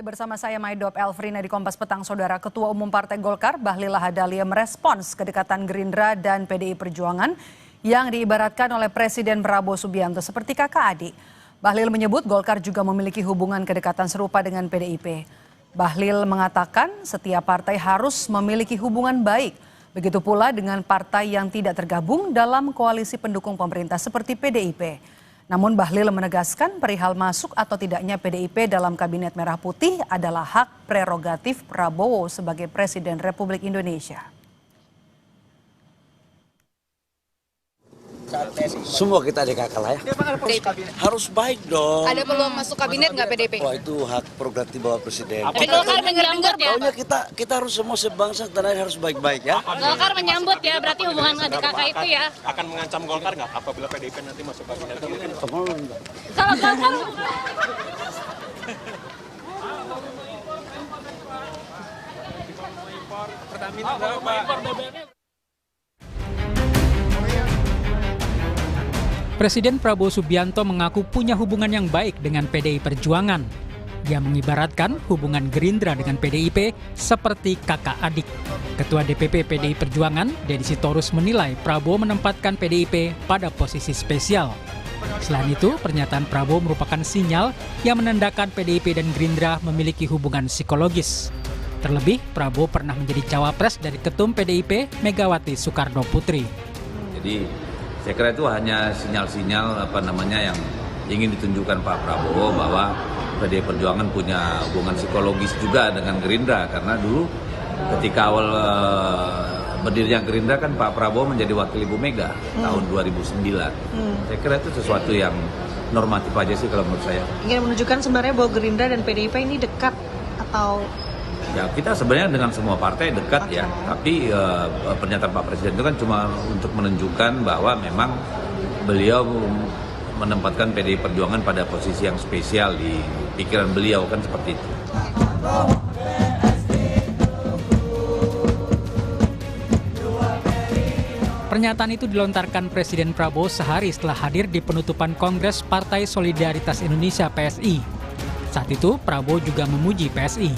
Bersama saya Maidop Elfrina di Kompas Petang, Saudara. Ketua Umum Partai Golkar, Bahlil Lahadalia, merespons kedekatan Gerindra dan PDI Perjuangan yang diibaratkan oleh Presiden Prabowo Subianto seperti kakak adik. Bahlil menyebut Golkar juga memiliki hubungan kedekatan serupa dengan PDIP. Bahlil mengatakan setiap partai harus memiliki hubungan baik. Begitu pula dengan partai yang tidak tergabung dalam koalisi pendukung pemerintah seperti PDIP. Namun Bahlil menegaskan perihal masuk atau tidaknya PDIP dalam Kabinet Merah Putih adalah hak prerogatif Prabowo sebagai Presiden Republik Indonesia. Semua kita adik kakak lah ya. Harus baik dong. Ada peluang masuk kabinet nggak PDIP? Wah, itu hak prerogatif Bapak Presiden. Tapi Golkar menyambut ya? Pokoknya kita harus semua sebangsa tanah air harus baik-baik ya. Golkar menyambut ya, berarti hubungan adik kakak itu ya? Akan mengancam Golkar nggak apabila PDIP nanti masuk kabinet? Kalau Golkar... Presiden Prabowo Subianto mengaku punya hubungan yang baik dengan PDI Perjuangan. Dia mengibaratkan hubungan Gerindra dengan PDIP seperti kakak adik. Ketua DPP PDI Perjuangan, Deddy Sitorus, menilai Prabowo menempatkan PDIP pada posisi spesial. Selain itu, pernyataan Prabowo merupakan sinyal yang menandakan PDIP dan Gerindra memiliki hubungan psikologis. Terlebih, Prabowo pernah menjadi cawapres dari Ketum PDIP Megawati Soekarno Putri. Jadi saya kira itu hanya sinyal-sinyal yang ingin ditunjukkan Pak Prabowo bahwa PDI Perjuangan punya hubungan psikologis juga dengan Gerindra, karena dulu ketika awal berdirinya Gerindra kan Pak Prabowo menjadi wakil Ibu Mega tahun 2009. Saya kira itu sesuatu yang normatif aja sih kalau menurut saya. Ingin menunjukkan sebenarnya bahwa Gerindra dan PDIP ini dekat atau... Ya, kita sebenarnya dengan semua partai dekat ya, tapi pernyataan Pak Presiden itu kan cuma untuk menunjukkan bahwa memang beliau menempatkan PDI Perjuangan pada posisi yang spesial di pikiran beliau, kan seperti itu. Pernyataan itu dilontarkan Presiden Prabowo sehari setelah hadir di penutupan Kongres Partai Solidaritas Indonesia (PSI). Saat itu Prabowo juga memuji PSI.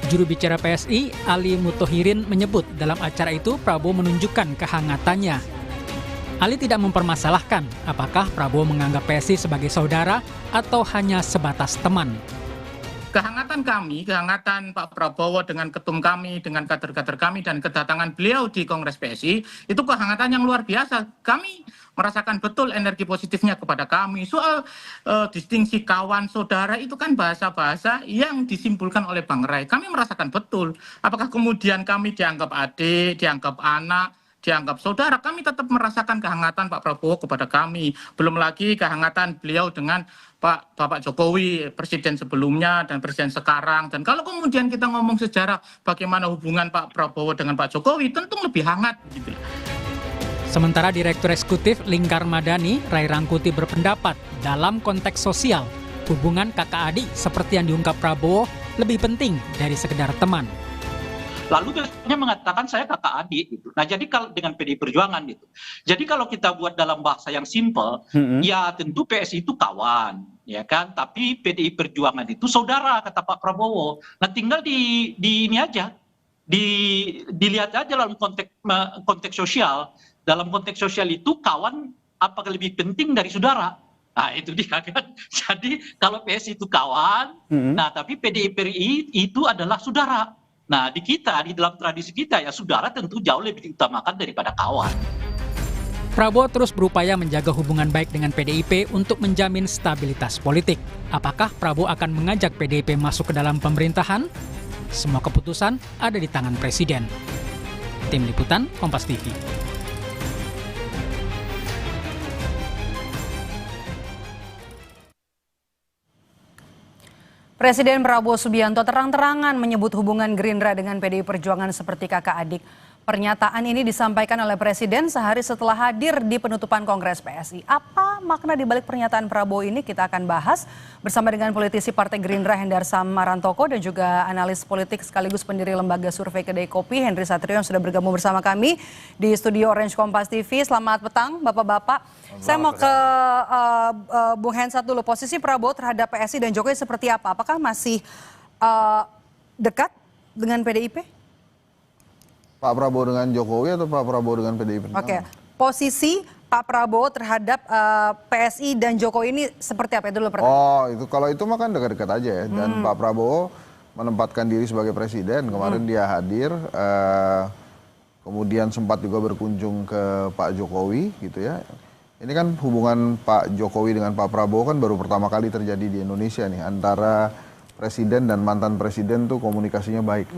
Juru bicara PSI, Ali Mutohirin, menyebut dalam acara itu Prabowo menunjukkan kehangatannya. Ali tidak mempermasalahkan apakah Prabowo menganggap PSI sebagai saudara atau hanya sebatas teman. Kehangatan kami, kehangatan Pak Prabowo dengan ketum kami, dengan kader-kader kami, dan kedatangan beliau di Kongres PSI, itu kehangatan yang luar biasa. Kami merasakan betul energi positifnya kepada kami. Soal distingsi kawan, saudara, itu kan bahasa-bahasa yang disimpulkan oleh Bang Ray. Kami merasakan betul. Apakah kemudian kami dianggap adik, dianggap anak, dianggap saudara, kami tetap merasakan kehangatan Pak Prabowo kepada kami. Belum lagi kehangatan beliau dengan Bapak Jokowi, presiden sebelumnya dan presiden sekarang. Dan kalau kemudian kita ngomong sejarah bagaimana hubungan Pak Prabowo dengan Pak Jokowi, tentu lebih hangat gitu. Sementara Direktur Eksekutif Lingkar Madani, Ray Rangkuti, berpendapat dalam konteks sosial, hubungan kakak adik seperti yang diungkap Prabowo lebih penting dari sekedar teman. Lalu biasanya mengatakan saya kakak adik gitu. Nah, jadi kalau dengan PDI Perjuangan gitu. Jadi kalau kita buat dalam bahasa yang simpel, ya tentu PSI itu kawan, ya kan? Tapi PDI Perjuangan itu saudara, kata Pak Prabowo. Nah, tinggal di ini aja. Dilihat aja dalam konteks sosial. Dalam konteks sosial itu kawan apakah lebih penting dari saudara? Nah, itu dia kan. Jadi kalau PSI itu kawan, nah tapi PDI itu adalah saudara. Nah, di dalam tradisi kita ya, saudara tentu jauh lebih diutamakan daripada kawan. Prabowo terus berupaya menjaga hubungan baik dengan PDIP untuk menjamin stabilitas politik. Apakah Prabowo akan mengajak PDIP masuk ke dalam pemerintahan? Semua keputusan ada di tangan Presiden. Tim Liputan, Kompas TV. Presiden Prabowo Subianto terang-terangan menyebut hubungan Gerindra dengan PDI Perjuangan seperti kakak adik. Pernyataan ini disampaikan oleh Presiden sehari setelah hadir di penutupan Kongres PSI. Apa makna di balik pernyataan Prabowo ini? Kita akan bahas bersama dengan politisi Partai Gerindra Hendar Sam Marantoko dan juga analis politik sekaligus pendiri lembaga survei Kedai Kopi Henry Satrio yang sudah bergabung bersama kami di studio Orange Kompas TV. Selamat petang Bapak-Bapak. Saya mau ke Bung Hensat dulu. Posisi Prabowo terhadap PSI dan Jokowi seperti apa? Apakah masih dekat dengan PDIP? Pak Prabowo dengan Jokowi atau Pak Prabowo dengan PDI Perjuangan? Oke, posisi Pak Prabowo terhadap PSI dan Jokowi ini seperti apa itu dulu pertanyaan? Oh, itu kalau itu mah kan dekat-dekat aja ya. Dan Pak Prabowo menempatkan diri sebagai presiden. Kemarin dia hadir, kemudian sempat juga berkunjung ke Pak Jokowi gitu ya. Ini kan hubungan Pak Jokowi dengan Pak Prabowo kan baru pertama kali terjadi di Indonesia nih, antara presiden dan mantan presiden tuh komunikasinya baik.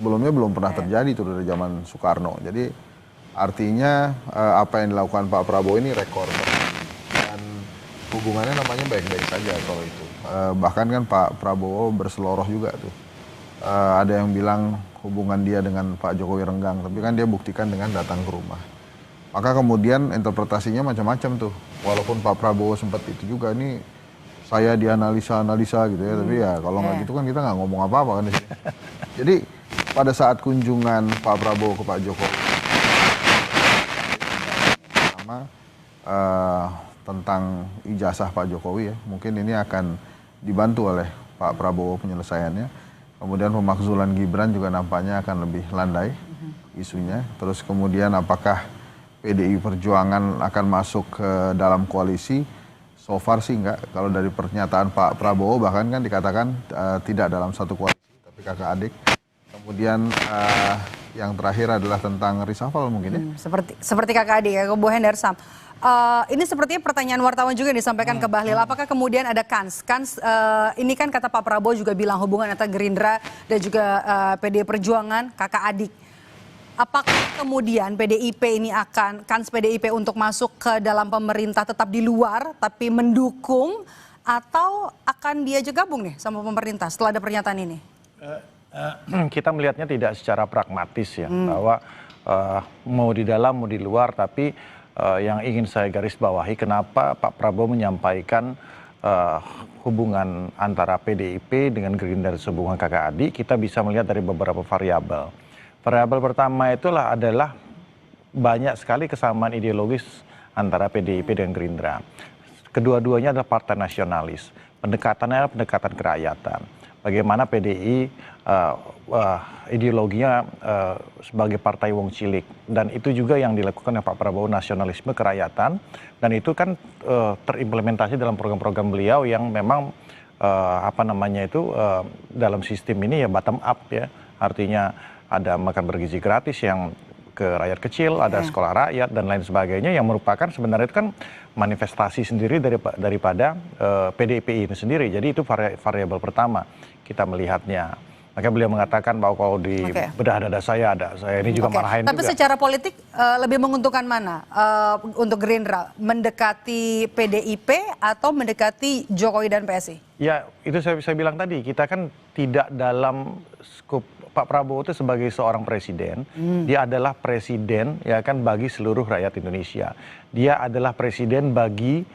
Sebelumnya belum pernah terjadi tuh dari zaman Soekarno. Jadi artinya apa yang dilakukan Pak Prabowo ini rekor. Dan hubungannya namanya baik-baik saja kalau itu. Bahkan kan Pak Prabowo berseloroh juga tuh. Ada yang bilang hubungan dia dengan Pak Jokowi renggang, tapi kan dia buktikan dengan datang ke rumah. Maka kemudian interpretasinya macam-macam tuh. Walaupun Pak Prabowo sempat itu juga nih, saya dianalisa gitu ya, tapi ya kalau nggak gitu kan kita nggak ngomong apa-apa kan di sini. Jadi pada saat kunjungan Pak Prabowo ke Pak Jokowi, pertama tentang ijazah Pak Jokowi ya, mungkin ini akan dibantu oleh Pak Prabowo penyelesaiannya. Kemudian pemakzulan Gibran juga nampaknya akan lebih landai isunya. Terus kemudian apakah PDI Perjuangan akan masuk ke dalam koalisi? So far sih enggak. Kalau dari pernyataan Pak Prabowo bahkan kan dikatakan tidak dalam satu koalisi, tapi kakak adik. Kemudian yang terakhir adalah tentang reshuffle mungkin ya. Seperti kakak adik ya, Bu Hendarsam. Ini sepertinya pertanyaan wartawan juga yang disampaikan ke Bahlil. Apakah kemudian ada kans? Ini kan kata Pak Prabowo juga bilang hubungan antara Gerindra dan juga PDI Perjuangan kakak adik. Apakah kemudian PDIP ini kans PDIP untuk masuk ke dalam pemerintah tetap di luar tapi mendukung, atau akan diajak gabung nih sama pemerintah setelah ada pernyataan ini? Kita melihatnya tidak secara pragmatis ya, bahwa mau di dalam mau di luar, tapi yang ingin saya garis bawahi kenapa Pak Prabowo menyampaikan hubungan antara PDIP dengan Gerindra hubungan kakak adik, kita bisa melihat dari beberapa variabel. Variabel pertama adalah banyak sekali kesamaan ideologis antara PDIP dan Gerindra. Kedua-duanya adalah partai nasionalis. Pendekatannya adalah pendekatan kerakyatan. Bagaimana PDI ideologinya sebagai partai wong cilik. Dan itu juga yang dilakukan oleh Pak Prabowo, nasionalisme kerakyatan. Dan itu kan terimplementasi dalam program-program beliau yang memang dalam sistem ini ya bottom up ya. Artinya ada makan bergizi gratis yang ke rakyat kecil, ada sekolah rakyat dan lain sebagainya, yang merupakan sebenarnya itu kan manifestasi sendiri daripada PDIP ini sendiri. Jadi itu variabel pertama kita melihatnya. Makanya beliau mengatakan bahwa kalau di bedah dada saya ini juga marahin juga. Tapi secara politik lebih menguntungkan mana untuk Gerindra? Mendekati PDIP atau mendekati Jokowi dan PSI? Ya itu saya bilang tadi, kita kan tidak dalam skup Pak Prabowo itu sebagai seorang presiden, dia adalah presiden ya kan bagi seluruh rakyat Indonesia. Dia adalah presiden bagi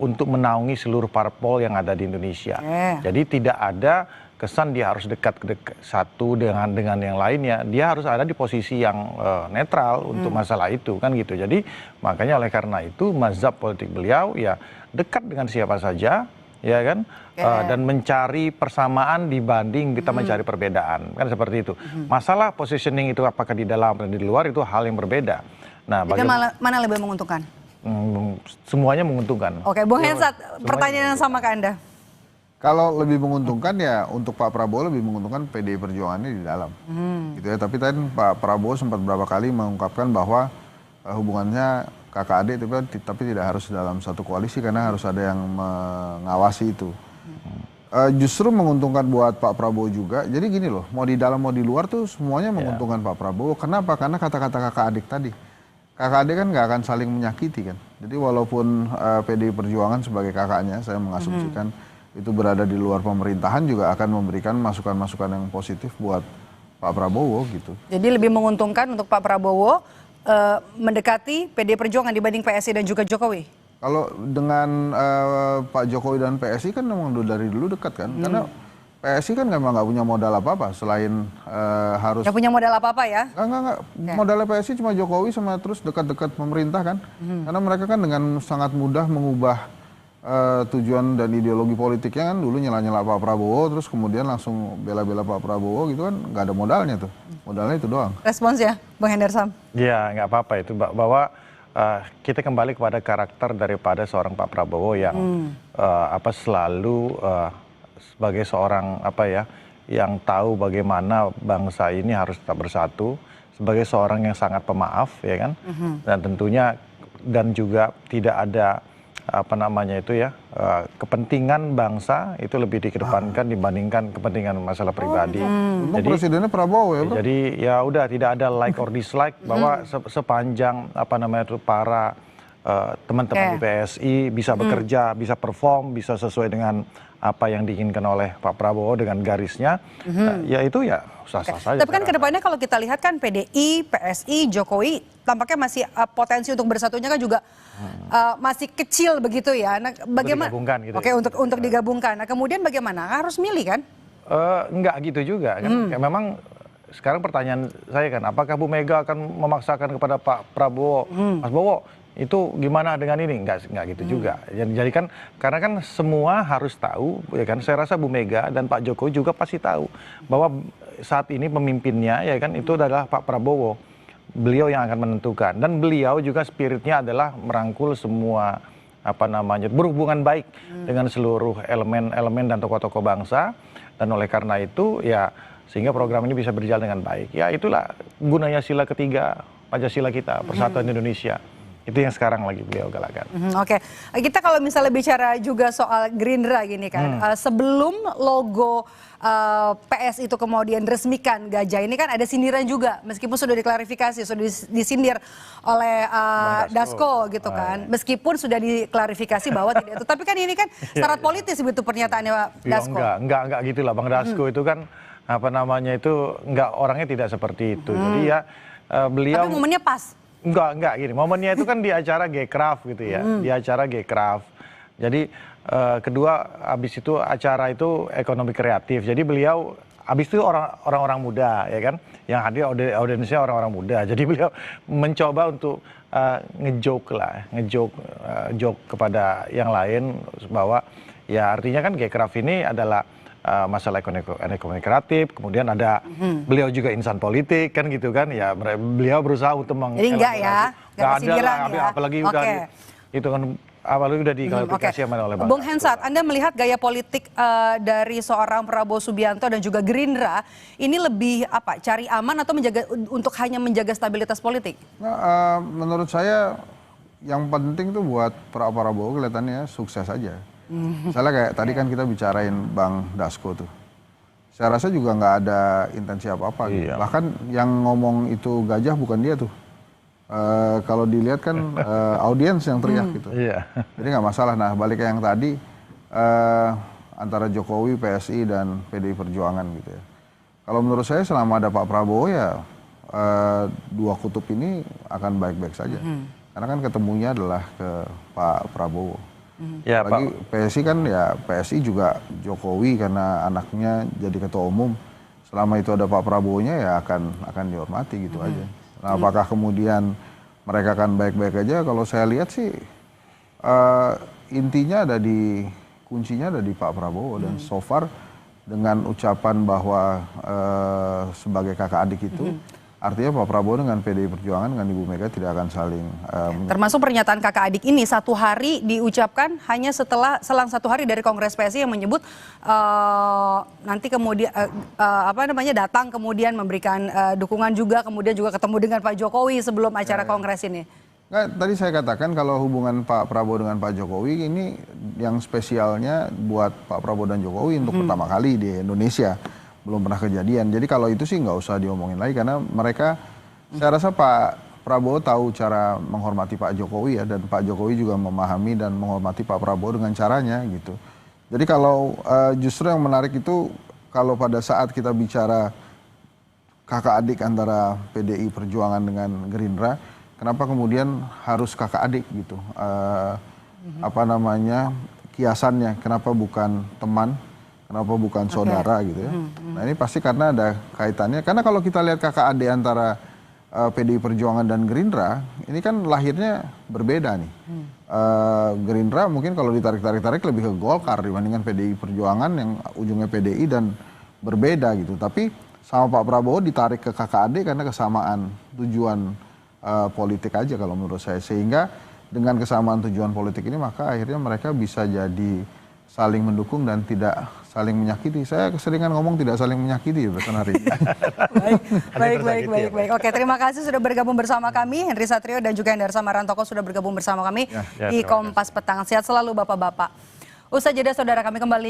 untuk menaungi seluruh parpol yang ada di Indonesia. Jadi tidak ada kesan dia harus dekat satu dengan yang lainnya. Dia harus ada di posisi yang netral untuk masalah itu kan gitu. Jadi makanya oleh karena itu mazhab politik beliau ya dekat dengan siapa saja. Ya kan, dan mencari persamaan dibanding kita mencari perbedaan, kan seperti itu. Masalah positioning itu apakah di dalam dan di luar itu hal yang berbeda. Nah, mana lebih menguntungkan? Semuanya menguntungkan. Oke, Bung Hensat, pertanyaan yang sama ke Anda. Kalau lebih menguntungkan ya untuk Pak Prabowo lebih menguntungkan PDI Perjuangannya di dalam, gitu ya. Tapi tadi Pak Prabowo sempat beberapa kali mengungkapkan bahwa hubungannya kakak adik tapi tidak harus dalam satu koalisi karena harus ada yang mengawasi itu. Justru menguntungkan buat Pak Prabowo juga. Jadi gini loh, mau di dalam mau di luar tuh semuanya menguntungkan Pak Prabowo. Kenapa? Karena kata-kata kakak adik tadi. Kakak adik kan nggak akan saling menyakiti kan. Jadi walaupun PDI Perjuangan sebagai kakaknya, saya mengasumsikan itu berada di luar pemerintahan juga akan memberikan masukan-masukan yang positif buat Pak Prabowo gitu. Jadi lebih menguntungkan untuk Pak Prabowo mendekati PDI Perjuangan dibanding PSI dan juga Jokowi? Kalau dengan Pak Jokowi dan PSI kan memang dari dulu dekat kan, karena PSI kan memang nggak punya modal apa-apa selain harus. Nggak punya modal apa-apa ya? Nggak. Modalnya PSI cuma Jokowi sama terus dekat-dekat pemerintah kan, karena mereka kan dengan sangat mudah mengubah tujuan dan ideologi politiknya kan dulu nyela-nyela Pak Prabowo, terus kemudian langsung bela-bela Pak Prabowo gitu kan, nggak ada modalnya tuh. Modalnya itu doang. Responsnya, Bang Hendarsam? Ya, nggak apa-apa itu, bahwa kita kembali kepada karakter daripada seorang Pak Prabowo yang selalu sebagai seorang yang tahu bagaimana bangsa ini harus tetap bersatu, sebagai seorang yang sangat pemaaf, ya kan, dan tentunya dan juga tidak ada kepentingan bangsa itu lebih dikedepankan dibandingkan kepentingan masalah pribadi. Jadi presidennya Prabowo ya, Bro? Jadi ya udah tidak ada like or dislike, bahwa sepanjang para teman-teman di PSI bisa bekerja, bisa perform, bisa sesuai dengan apa yang diinginkan oleh Pak Prabowo dengan garisnya, ya itu ya sah-sah saja. Tapi kan kedepannya kalau kita lihat kan PDI, PSI, Jokowi tampaknya masih potensi untuk bersatunya kan juga masih kecil begitu ya. Nah, bagaimana? Gitu. Oke, untuk digabungkan. Nah, kemudian bagaimana? Harus milih kan? Enggak gitu juga kan. Kayak memang sekarang pertanyaan saya kan, apakah Bu Mega akan memaksakan kepada Pak Prabowo, Mas Bowo, itu gimana dengan ini? Enggak gitu juga. Jadi kan karena kan semua harus tahu, ya kan. Saya rasa Bu Mega dan Pak Jokowi juga pasti tahu bahwa saat ini pemimpinnya, ya kan, itu adalah Pak Prabowo. Beliau yang akan menentukan, dan beliau juga spiritnya adalah merangkul semua berhubungan baik dengan seluruh elemen dan tokoh-tokoh bangsa, dan oleh karena itu ya sehingga program ini bisa berjalan dengan baik. Ya itulah gunanya sila ketiga Pancasila kita, Persatuan Indonesia. Itu yang sekarang lagi beliau galakan. Oke, kita kalau misalnya bicara juga soal Gerindra gini kan, sebelum logo PS itu kemudian resmikan gajah ini kan ada sindiran juga, meskipun sudah diklarifikasi, sudah disindir oleh Dasko gitu kan, meskipun sudah diklarifikasi bahwa tidak itu, tapi kan ini kan syarat politis begitu pernyataannya Pak Dasko. Enggak gitulah Bang Dasko itu kan enggak, orangnya tidak seperti itu. Jadi ya beliau. Tapi momennya pas. Enggak gini, momennya itu kan di acara G-Craft gitu ya, di acara G-Craft. Jadi kedua habis itu acara itu ekonomi kreatif. Jadi beliau habis itu orang-orang muda, ya kan, yang hadir audiensnya orang-orang muda. Jadi beliau mencoba untuk joke kepada yang lain bahwa ya artinya kan G-Craft ini adalah masalah ekonomi kreatif, kemudian ada beliau juga insan politik kan gitu kan, ya beliau berusaha untuk jadi enggak ya, enggak ada lah, ya? apalagi udah itu kan apalagi udah diklarifikasi oleh Bang. Bung Hensat, Anda melihat gaya politik dari seorang Prabowo Subianto dan juga Gerindra ini lebih cari aman atau hanya menjaga stabilitas politik? Nah, menurut saya yang penting tuh buat Prabowo kelihatannya sukses aja. Misalnya kayak tadi kan kita bicarain Bang Dasko tuh. Saya rasa juga nggak ada intensi apa-apa gitu. Bahkan yang ngomong itu gajah bukan dia tuh. Kalau dilihat kan audiens yang teriak gitu. Jadi nggak masalah. Nah balik ke yang tadi antara Jokowi, PSI dan PDI Perjuangan gitu ya. Kalau menurut saya selama ada Pak Prabowo ya dua kutub ini akan baik-baik saja. Karena kan ketemunya adalah ke Pak Prabowo. Ya, lagi PSI kan ya PSI juga Jokowi karena anaknya jadi ketua umum. Selama itu ada Pak Prabowo-nya ya akan dihormati gitu aja. Nah, apakah kemudian mereka akan baik-baik aja? Kalau saya lihat sih intinya kuncinya ada di Pak Prabowo dan so far dengan ucapan bahwa sebagai kakak adik itu artinya Pak Prabowo dengan PDI Perjuangan dengan Ibu Mega tidak akan saling termasuk pernyataan kakak adik ini 1 hari diucapkan hanya selang 1 hari dari Kongres PSI yang menyebut nanti kemudian datang kemudian memberikan dukungan juga kemudian juga ketemu dengan Pak Jokowi sebelum acara Kongres ini. Nah, tadi saya katakan kalau hubungan Pak Prabowo dengan Pak Jokowi ini yang spesialnya buat Pak Prabowo dan Jokowi untuk pertama kali di Indonesia. Belum pernah kejadian. Jadi kalau itu sih nggak usah diomongin lagi karena mereka, saya rasa Pak Prabowo tahu cara menghormati Pak Jokowi ya, dan Pak Jokowi juga memahami dan menghormati Pak Prabowo dengan caranya gitu. Jadi kalau justru yang menarik itu kalau pada saat kita bicara kakak adik antara PDI Perjuangan dengan Gerindra, kenapa kemudian harus kakak adik gitu? Kiasannya, kenapa bukan teman? Kenapa bukan saudara gitu ya? Nah ini pasti karena ada kaitannya. Karena kalau kita lihat kakak adik antara PDI Perjuangan dan Gerindra, ini kan lahirnya berbeda nih. Gerindra mungkin kalau ditarik-tarik lebih ke Golkar dibandingkan PDI Perjuangan yang ujungnya PDI dan berbeda gitu. Tapi sama Pak Prabowo ditarik ke KKAD karena kesamaan tujuan politik aja kalau menurut saya. Sehingga dengan kesamaan tujuan politik ini maka akhirnya mereka bisa jadi saling mendukung dan tidak saling menyakiti. Saya keseringan ngomong tidak saling menyakiti hari ini. Baik. Oke, terima kasih sudah bergabung bersama kami. Henry Satrio dan juga Endarsa Marantoko sudah bergabung bersama kami di Kompas Petang. Sehat selalu Bapak-Bapak. Usai jeda saudara, kami kembali